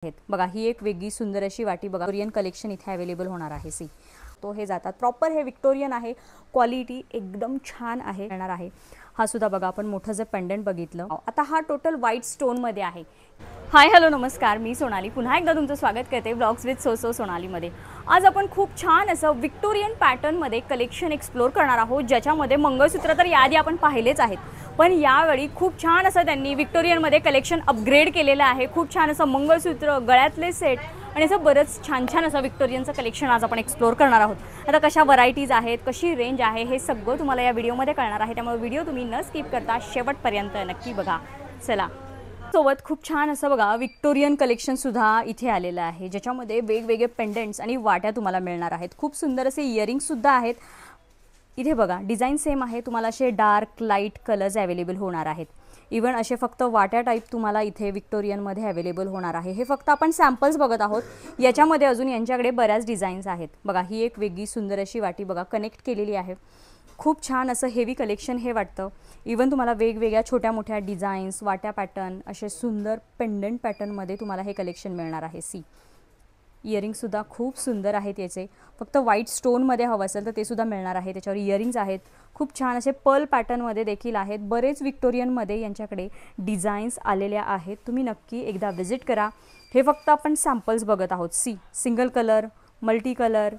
बघा ही एक वेगळी सुंदर अशी वाटी बघा कोरियन कलेक्शन इथे अवेलेबल होणार आहे। सी तो हे जातात प्रॉपर हे विक्टोरियन आहे, क्वालिटी एकदम छान आहे येणार आहे। हा सुद्धा बघा आपण मोठं जे पेंडंट बघितलं, आता हा टोटल व्हाईट स्टोन मध्ये आहे। हाय हॅलो नमस्कार, मी सोनाली पुन्हा एकदा तुमचं स्वागत करते ब्लॉग्स विथ सो सोनाली मध्ये। आज आपण खूप छान असं विक्टोरियन पॅटर्न मध्ये कलेक्शन एक्सप्लोर करणार आहोत, ज्याच्यामध्ये मंगळसूत्र तर याआधी आपण पाहिलेच आहेत, पण यावेळी खूप छान असं त्यांनी विक्टोरियन मध्ये कलेक्शन अपग्रेड केलेलं आहे। खूप छान असं मंगळसूत्र, गळ्यातले सेट आणि असं बरंच छान छान असं विक्टोरियनचं कलेक्शन आज आपण एक्सप्लोर करणार आहोत। आता कशा व्हरायटीज आहेत, कशी रेंज आहे, हे सगळं तुम्हाला या व्हिडिओमध्ये कळणार आहे, त्यामुळे व्हिडिओ तुम्ही न स्किप करता शेवटपर्यंत नक्की बघा। चला, सोबत खूप छान असं बघा विक्टोरियन कलेक्शन सुद्धा इथे आलेलं आहे, ज्याच्यामध्ये वेगवेगळे पेंडंट्स आणि वाट्या तुम्हाला मिळणार आहेत। खूप सुंदर असे इयरिंग्स सुद्धा आहेत इथे बघा। डिझाइन सेम आहे, तुम्हाला असे डार्क लाईट कलर्स अवेलेबल होणार आहेत। इवन असे फक्त वाट्या टाईप तुम्हाला इथे विक्टोरियनमध्ये अवेलेबल होणार आहे। हे फक्त आपण सॅम्पल्स बघत आहोत, याच्यामध्ये अजून यांच्याकडे बऱ्याच डिझाईन्स आहेत। बघा ही एक वेगळी सुंदर अशी वाटी बघा कनेक्ट केलेली आहे। खूप छान असं हेवी कलेक्शन हे वाटतं। इवन तुम्हाला वेगवेगळ्या छोट्या मोठ्या डिझाईन्स, वाट्या पॅटर्न, असे सुंदर पेंडंट पॅटर्नमध्ये तुम्हाला हे कलेक्शन मिळणार आहे। सी इयरिंगसुद्धा खूप सुंदर आहेत याचे, फक्त व्हाईट स्टोनमध्ये हवं असेल तर ते सुद्धा मिळणार आहे। त्याच्यावर इयरिंग्स आहेत, खूप छान असे पर्ल पॅटर्नमध्ये देखील आहेत। बरेच विक्टोरियनमध्ये यांच्याकडे डिझाईन्स आलेल्या आहेत, तुम्ही नक्की एकदा व्हिजिट करा। हे फक्त आपण सॅम्पल्स बघत आहोत। See single colour, multi colour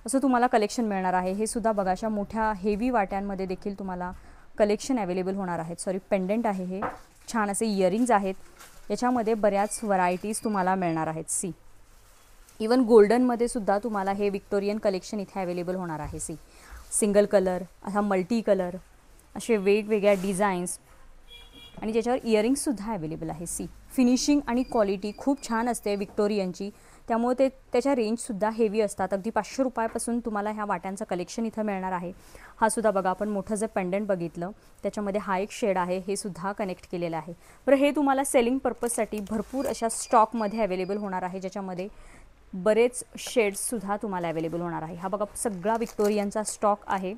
असं तुम्हाला कलेक्शन मिळणार आहे। हे सुद्धा बघा अशा मोठ्या हेवी वाट्यांमध्ये देखील तुम्हाला कलेक्शन अवेलेबल होणार आहेत। सॉरी पेंडंट आहे हे, छान असे इयरिंग्स आहेत, याच्यामध्ये बऱ्याच व्हरायटीज तुम्हाला मिळणार आहेत। सी इवन गोल्डनमध्ये सुद्धा तुम्हाला हे विक्टोरियन कलेक्शन इथे अवेलेबल होणार आहे। सी सिंगल कलर, असा मल्टी कलर, असे वेगवेगळ्या डिझाईन्स आणि ज्याच्यावर इयरिंग्ससुद्धा अवेलेबल आहे। सी फिनिशिंग आणि क्वालिटी खूप छान असते विक्टोरियनची, त्यामुळे त्याच्या रेंजसुद्धा हेवी असतात। अगदी 500 रुपयापासून तुम्हाला ह्या वाट्यांचं कलेक्शन इथं मिळणार आहे। हा सुद्धा बघा आपण मोठं जे पेंडंट बघितलं, त्याच्यामध्ये हा एक शेड आहे, हे सुद्धा कनेक्ट केलेलं आहे। बरं हे तुम्हाला सेलिंग पर्पजसाठी भरपूर अशा स्टॉकमध्ये अवेलेबल होणार आहे, ज्याच्यामध्ये बरेच शेड्ससुद्धा तुम्हाला अवेलेबल होणार आहे। हा बघा सगळा विक्टोरियनचा स्टॉक आहे,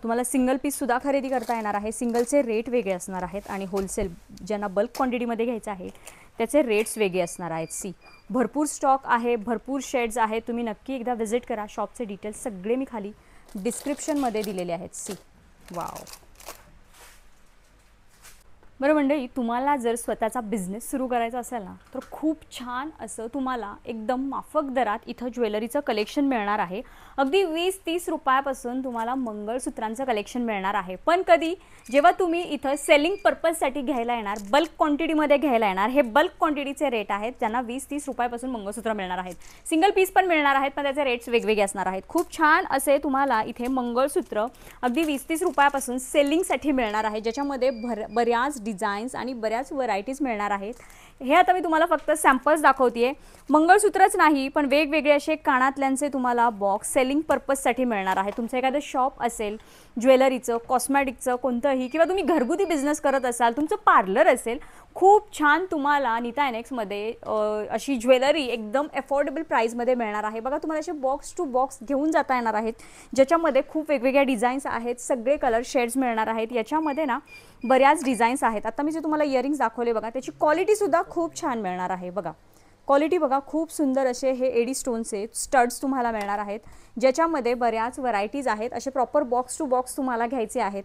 तुम्हाला सिंगल पीससुद्धा खरेदी करता येणार आहे। सिंगलचे रेट वेगळे असणार आहेत आणि होलसेल ज्यांना बल्क क्वांटिटीमध्ये घ्यायचं आहे त्याचे रेट्स वेगळे असणार आहेत। सी भरपूर स्टॉक आहे, भरपूर शेड्स आहेत, तुम्ही नक्की एकदा व्हिजिट करा। शॉपचे डिटेल्स सगळे मी खाली डिस्क्रिप्शनमध्ये दिलेले आहेत। See wow. बरं मंडळी, तुम्हाला जर स्वतःचा बिझनेस सुरू करायचा असेल ना, तर खूप छान असं तुम्हाला एकदम माफक दरात इथं ज्वेलरीचं कलेक्शन मिळणार आहे। अगदी 20-30 रुपयापासून तुम्हाला मंगळसूत्रांचं कलेक्शन मिळणार आहे। पण कधी जेव्हा तुम्ही इथं सेलिंग पर्पजसाठी घ्यायला येणार, बल्क क्वांटिटीमध्ये घ्यायला येणार, हे बल्क क्वांटिटीचे रेट आहेत, ज्यांना 20-30 रुपयापासून मंगळसूत्र मिळणार आहेत। सिंगल पीस पण मिळणार आहेत, पण त्याचे रेट्स वेगवेगळे असणार आहेत। खूप छान असे तुम्हाला इथे मंगळसूत्र अगदी 20-30 रुपयापासून सेलिंगसाठी मिळणार आहे, ज्याच्यामध्ये बऱ्याच डिझाईन्स आणि बऱ्याच व्हरायटीज मिळणार आहेत। हे आता मी तुम्हाला फक्त सॅम्पल्स दाखवतेय। मंगळसूत्रच नाही, पण वेगवेगळे असे कानातल्यांचे तुम्हाला बॉक्स सेलिंग पर्पजसाठी मिळणार आहे। तुमचं एखादं शॉप असेल ज्वेलरीचं, कॉस्मॅटिकचं कोणतंही, किंवा तुम्ही घरगुती बिझनेस करत असाल, तुमचं पार्लर असेल, खूप छान तुम्हाला नीता एनेक्समध्ये अशी ज्वेलरी एकदम अफोर्डेबल प्राईसमध्ये मिळणार आहे। बघा तुम्हाला असे बॉक्स टू बॉक्स घेऊन जाता येणार आहेत, ज्याच्यामध्ये खूप वेगवेगळ्या डिझाईन्स आहेत, सगळे कलर शेड्स मिळणार आहेत। याच्यामध्ये ना बऱ्याच डिझाईन्स आहेत। आता मी जे तुम्हाला इयरिंग्स दाखवले बघा, त्याची क्वालिटीसुद्धा खूप छान मिळणार आहे। बघा क्वालिटी बघा, खूप सुंदर असे हे एडी स्टोनचे स्टड्स तुम्हाला मिळणार आहेत, ज्याच्यामध्ये बऱ्याच व्हरायटीज आहेत। असे प्रॉपर बॉक्स टू बॉक्स तुम्हाला घ्यायचे आहेत।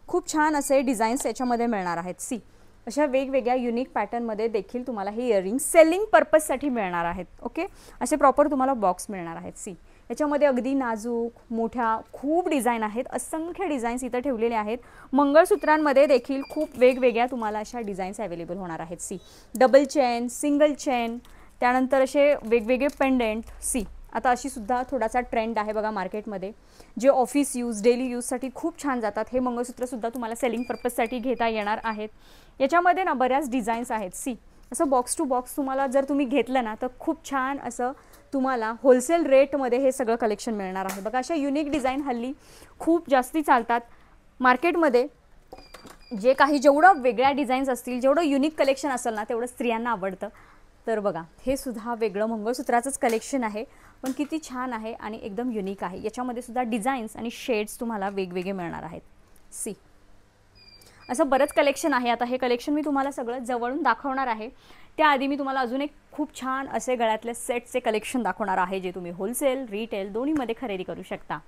खूप छान असे डिझाईन्स याच्यामध्ये मिळणार आहेत। सी अशा वेगवेगळ्या युनिक पॅटर्नमध्ये देखील तुम्हाला हे इयरिंग्स सेलिंग पर्पजसाठी मिळणार आहेत। ओके, असे प्रॉपर तुम्हाला बॉक्स मिळणार आहेत। सी याच्यामध्ये अगदी नाजूक मोठ्या खूप डिझाईन आहेत, असंख्य डिझाईन्स इथं ठेवलेले आहेत। मंगळसूत्रांमध्ये देखील खूप वेगवेगळ्या तुम्हाला अशा डिझाईन्स अवेलेबल होणार आहेत। See double chain, single chain, त्यानंतर असे वेगवेगळे पेंडंट। सी आता अशी सुद्धा थोडासा ट्रेंड आहे बघा मार्केटमध्ये, जे ऑफिस यूज, डेली यूजसाठी खूप छान जातात। हे मंगळसूत्रसुद्धा तुम्हाला सेलिंग पर्पजसाठी घेता येणार आहेत। याच्यामध्ये ना बऱ्याच डिझाईन्स आहेत। सी असं बॉक्स टू बॉक्स तुम्हाला जर तुम्ही घेतलं ना, तर खूप छान असं तुम्हाला होलसेल रेटमध्ये हे सगळं कलेक्शन मिळणार आहे। बघा अशा युनिक डिझाईन हल्ली खूप जास्ती चालतात मार्केटमध्ये। जे काही जेवढं वेगळ्या डिझाईन्स असतील, जेवढं युनिक कलेक्शन असेल ना, तेवढं स्त्रियांना आवडतं। तर बघा हे सुद्धा वेगळं मंगळसूत्राचंच कलेक्शन आहे, पण किती छान आहे आणि एकदम युनिक आहे। याच्यामध्ये सुद्धा डिझाईन्स आणि शेड्स तुम्हाला वेगवेगळे मिळणार आहेत। सी असं बरंच कलेक्शन आहे. आता हे कलेक्शन मी तुम्हाला सगळं जवळून दाखवणार आहे. त्याआधी मी तुम्हाला अजून एक खूप छान असे गळ्यातले सेटचे कलेक्शन दाखवणार आहे, जे तुम्ही होलसेल रिटेल दोन्हीमध्ये खरेदी करू शकता.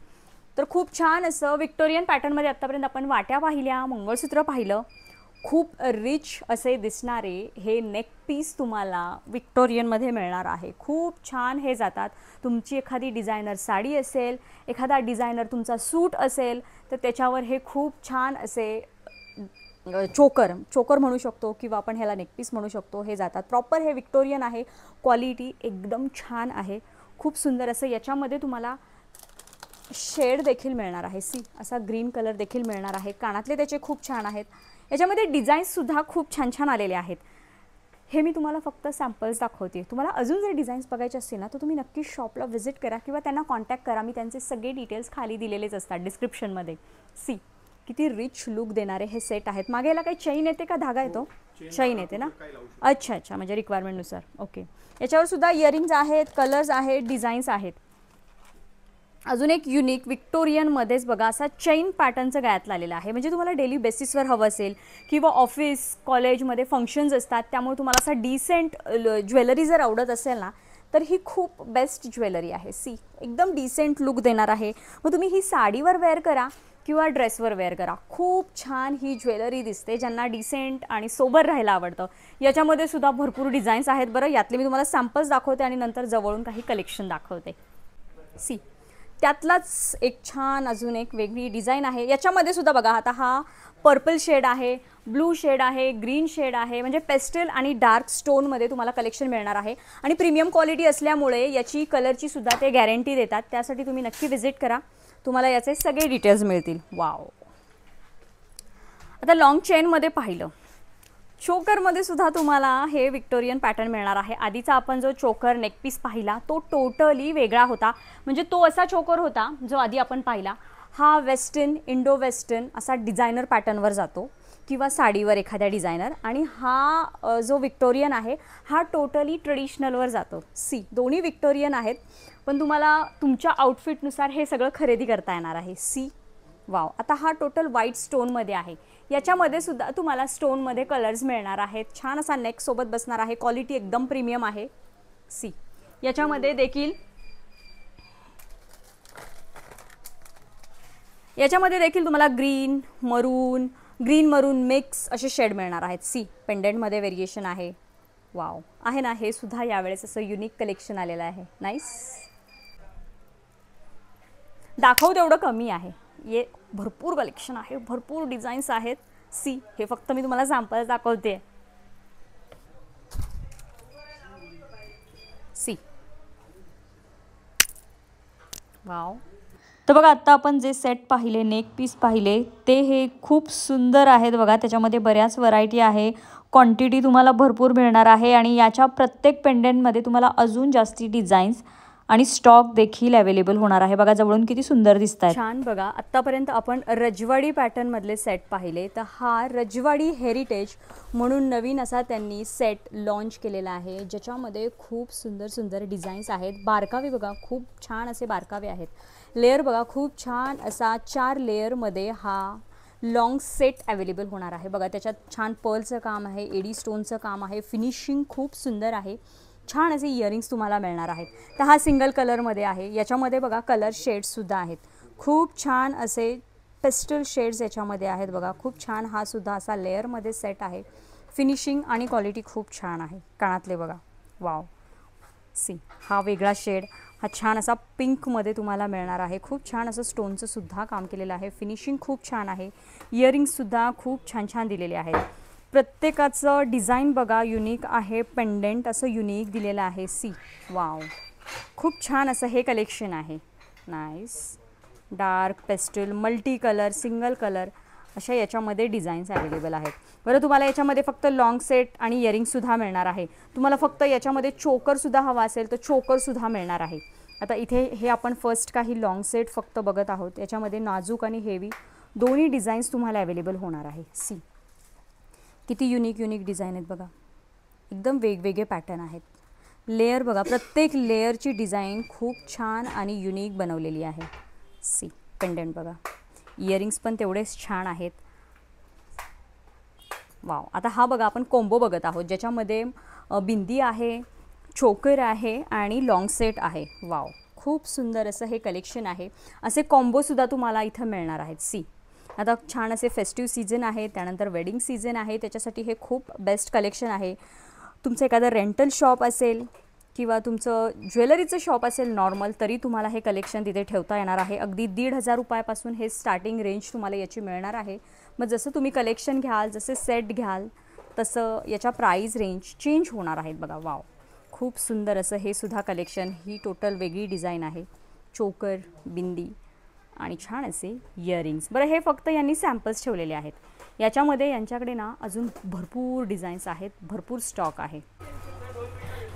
तर खूप छान असं विक्टोरियन पॅटर्नमध्ये आत्तापर्यंत आपण वाट्या पाहिल्या, मंगळसूत्र पाहिलं. खूप रिच असे दिसणारे हे नेक पीस तुम्हाला विक्टोरियनमध्ये मिळणार आहे. खूप छान हे जातात. तुमची एखादी डिझायनर साडी असेल, एखादा डिझायनर तुमचा सूट असेल, तर त्याच्यावर हे खूप छान असे चोकर म्हणू शकतो किंवा आपण ह्याला नेकपीस म्हणू शकतो, हे जातात. प्रॉपर हे विक्टोरियन आहे. क्वालिटी एकदम छान आहे. खूप सुंदर असं याच्यामध्ये तुम्हाला शेड देखील मिळणार आहे. सी असा ग्रीन कलर देखील मिळणार आहे. कानातले त्याचे खूप छान आहेत. याच्यामध्ये डिझाईन्ससुद्धा खूप छान छान आलेले आहेत. हे मी तुम्हाला फक्त सॅम्पल्स दाखवते. तुम्हाला अजून जर डिझाईन्स बघायचे असतील ना, तर तुम्ही नक्की शॉपला व्हिजिट करा किंवा त्यांना कॉन्टॅक्ट करा. मी त्यांचे सगळे डिटेल्स खाली दिलेलेच असतात डिस्क्रिप्शनमध्ये. सी किती रिच लुक देणारे हे सेट आहेत. मागे याला काही चैन येते का धागा येतो? चैन येते ना. अच्छा, म्हणजे रिक्वायरमेंटनुसार. ओके. याच्यावर सुद्धा इयरिंग्स आहेत, कलर्स आहेत, डिझाईन्स आहेत. अजून एक युनिक विक्टोरियनमध्येच बघा असा चैन पॅटर्नचं गळ्यातलं आलेलं आहे. म्हणजे तुम्हाला डेली बेसिसवर हवं असेल किंवा ऑफिस कॉलेजमध्ये फंक्शन्स असतात, त्यामुळे तुम्हाला असा डिसेंट ज्वेलरी जर आवडत असेल ना, तर ही खूप बेस्ट ज्वेलरी आहे. सी एकदम डिसेंट लुक देणार आहे. मग तुम्ही ही साडीवर वेअर करा किंवा ड्रेसवर वेअर करा, खूप छान ही ज्वेलरी दिसते. ज्यांना डिसेंट आणि सोबर राहायला आवडतं. याच्यामध्ये सुद्धा भरपूर डिझाईन्स आहेत. बरं, यातले मी तुम्हाला सॅम्पल्स दाखवते आणि नंतर जवळून काही कलेक्शन दाखवते. सी त्यातलाच एक छान अजून एक वेगळी डिझाईन आहे. याच्यामध्ये सुद्धा बघा, आता हा पर्पल शेड आहे, ब्लू शेड आहे, ग्रीन शेड आहे. म्हणजे पेस्टल आणि डार्क स्टोनमध्ये तुम्हाला कलेक्शन मिळणार आहे. आणि प्रीमियम क्वालिटी असल्यामुळे याची कलरची सुद्धा ते गॅरंटी देतात. त्यासाठी तुम्ही नक्की व्हिजिट करा, तुम्हाला याचे सगळे डिटेल्स मिळतील. वाव. आता लॉंग चेनमध्ये पाहिलं, चोकरमध्ये सुद्धा तुम्हाला हे विक्टोरियन पॅटर्न मिळणार आहे. आधीचा आपण जो चोकर नेकपीस पाहिला तो टोटली वेगळा होता. म्हणजे तो असा चोकर होता जो आधी आपण पाहिला. हा वेस्टर्न, इंडो वेस्टर्न असा डिझायनर पॅटर्नवर जातो किंवा साडीवर एखाद्या डिझायनर. आणि हा जो विक्टोरियन आहे हा टोटली ट्रेडिशनलवर जातो. सी दोन्ही विक्टोरियन आहेत, पण तुम्हाला तुमच्या आउटफिटनुसार हे सगळं खरेदी करता येणार आहे. See wow. आता हा टोटल व्हाईट स्टोनमध्ये आहे. याच्यामध्ये सुद्धा तुम्हाला स्टोनमध्ये कलर्स मिळणार आहेत. छान असा नेक सोबत बसणार आहे. क्वालिटी एकदम प्रीमियम आहे. सी याच्यामध्ये देखील तुम्हाला ग्रीन मरून मिक्स असे शेड मिळणार आहेत. सी पेंडेंटमध्ये व्हेरिएशन आहे. वाव आहे ना. हे सुद्धा यावेळेस असं युनिक कलेक्शन आलेलं आहे. नाईस. दाखव तेवढं कमी आहे. ये भरपूर कलेक्शन आहे, भरपूर डिझाईन्स आहेत. सी हे फक्त मी तुम्हाला सॅम्पल दाखवते. See wow. तर बघा, आत्ता आपण जे सेट पाहिले, नेक पीस पाहिले, ते हे खूप सुंदर आहेत. बघा त्याच्यामध्ये बऱ्याच व्हरायटी आहे. क्वांटिटी तुम्हाला भरपूर मिळणार आहे. आणि याच्या प्रत्येक पेंडेंटमध्ये तुम्हाला अजून जास्ती डिझाईन्स आणि स्टॉक देखील अवेलेबल होणार आहे. बघा जवळून किती सुंदर दिसत आहे. छान. बघा आत्तापर्यंत आपण रजवाडी पॅटर्नमधले सेट पाहिले. तर हा रजवाडी हेरिटेज म्हणून नवीन असा त्यांनी सेट लॉन्च केलेला आहे, ज्याच्यामध्ये खूप सुंदर सुंदर डिझाईन्स आहेत. बारकावे बघा, खूप छान असे बारकावे आहेत. लेअर बघा, खूप छान असा 4 लेअरमध्ये हा लॉंग सेट अवेलेबल होणार आहे. बघा त्याच्यात छान पर्लचं काम आहे, एडी स्टोनचं काम आहे. फिनिशिंग खूप सुंदर आहे. छान असे इयरिंग्स तुम्हाला मिळणार आहेत. तर हा सिंगल कलरमध्ये आहे. याच्यामध्ये बघा कलर शेड्ससुद्धा आहेत. खूप छान असे पेस्टल शेड्स याच्यामध्ये आहेत. बघा खूप छान. हा सुद्धा असा लेअरमध्ये सेट आहे. फिनिशिंग आणि क्वालिटी खूप छान आहे. कानातले बघा, वाव. सी हा वेगळा शेड, हा छान असा पिंकमध्ये तुम्हाला मिळणार आहे. खूप छान असं स्टोनचं सुद्धा काम केलेलं आहे. फिनिशिंग खूप छान आहे. इयरिंग्ससुद्धा खूप छान छान दिलेले आहेत. प्रत्येकाचं डिझाईन बघा युनिक आहे. पेंडेंट असं युनिक दिलेलं आहे. See wow. खूप छान असं हे कलेक्शन आहे. Nice. Dark, pastel, multi colour, single colour अशा याच्यामध्ये डिझाईन्स अवेलेबल आहेत. बरं तुम्हाला याच्यामध्ये फक्त लॉंग सेट आणि इयरिंगसुद्धा मिळणार आहे. तुम्हाला फक्त याच्यामध्ये चोकरसुद्धा हवा असेल तर चोकरसुद्धा मिळणार आहे. आता इथे हे आपण फर्स्ट काही लॉंग सेट फक्त बघत आहोत. याच्यामध्ये नाजूक आणि हेवी दोन्ही डिझाईन्स तुम्हाला अवेलेबल होणार आहे. सी किती युनिक डिझाईन आहेत बघा. एकदम वेगवेगळे पॅटर्न आहेत. लेयर बघा, प्रत्येक लेयरची डिझाईन खूप छान आणि युनिक बनवलेली आहे. सी पेंडंट बघा, इयरिंग्स पण तेवढेच छान आहेत. वाव. आता हा बघा आपण कॉम्बो बघत आहोत ज्याच्यामध्ये बिंदी आहे, चोकर आहे आणि लॉंग सेट आहे. वाव, खूप सुंदर असं हे कलेक्शन आहे. असे कॉम्बोसुद्धा तुम्हाला इथं मिळणार आहेत. सी, आता छान असे फेस्टिव्ह सीझन आहे, त्यानंतर वेडिंग सीझन आहे, त्याच्यासाठी हे खूप बेस्ट कलेक्शन आहे. तुमचं एखादं रेंटल शॉप असेल किंवा तुमचं ज्वेलरीचं शॉप असेल नॉर्मल, तरी तुम्हाला हे कलेक्शन तिथे ठेवता येणार आहे. अगदी 1,500 रुपयापासून हे स्टार्टिंग रेंज तुम्हाला याची मिळणार आहे. मग जसं तुम्ही कलेक्शन घ्याल, जसे सेट घ्याल, तसं याच्या प्राईस रेंज चेंज होणार आहेत. बघा, वाव, खूप सुंदर असं हे सुद्धा कलेक्शन. ही टोटल वेगळी डिझाईन आहे. चोकर, बिंदी आणि छान असे इयरिंग्स. बरं, हे फक्त यांनी सॅम्पल्स ठेवलेले आहेत. याच्यामध्ये यांच्याकडे ना अजून भरपूर डिझाईन्स आहेत, भरपूर स्टॉक आहे.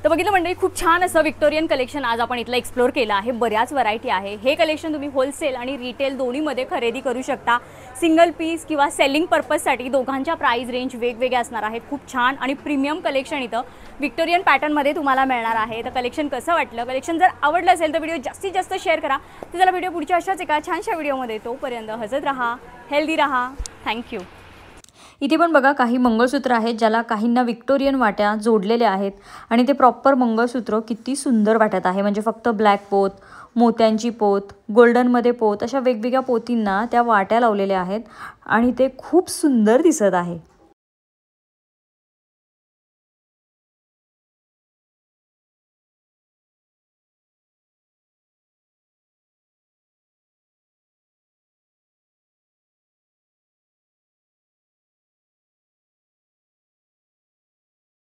तर बघितलं मंडळी, खूप छान असं विक्टोरियन कलेक्शन आज आपण इथलं एक्सप्लोर केलं आहे. बऱ्याच व्हरायटी आहे. हे कलेक्शन तुम्ही होलसेल आणि रिटेल दोन्हीमध्ये खरेदी करू शकता. सिंगल पीस किंवा सेलिंग पर्पजसाठी दोघांच्या प्राईस रेंज वेगवेगळ्या असणार आहेत. खूप छान आणि प्रीमियम कलेक्शन इथं विक्टोरियन पॅटर्नमध्ये तुम्हाला मिळणार आहे. तर कलेक्शन कसं वाटलं? कलेक्शन जर आवडलं असेल तर व्हिडिओ जास्तीत जास्त शेअर करा. तर चला, व्हिडिओ पुढच्या अशाच एका छानशा व्हिडिओमध्ये. तोपर्यंत हसत राहा, हेल्दी राहा. थँक्यू. इथे पण बघा काही मंगळसूत्र आहेत ज्याला काहींना विक्टोरियन वाट्या जोडलेल्या आहेत आणि ते प्रॉपर मंगळसूत्र किती सुंदर वाटत आहे. म्हणजे फक्त ब्लॅक पोत, मोत्यांची पोत, गोल्डनमध्ये पोत, अशा वेगवेगळ्या पोतींना त्या वाट्या लावलेल्या आहेत आणि ते खूप सुंदर दिसत आहे.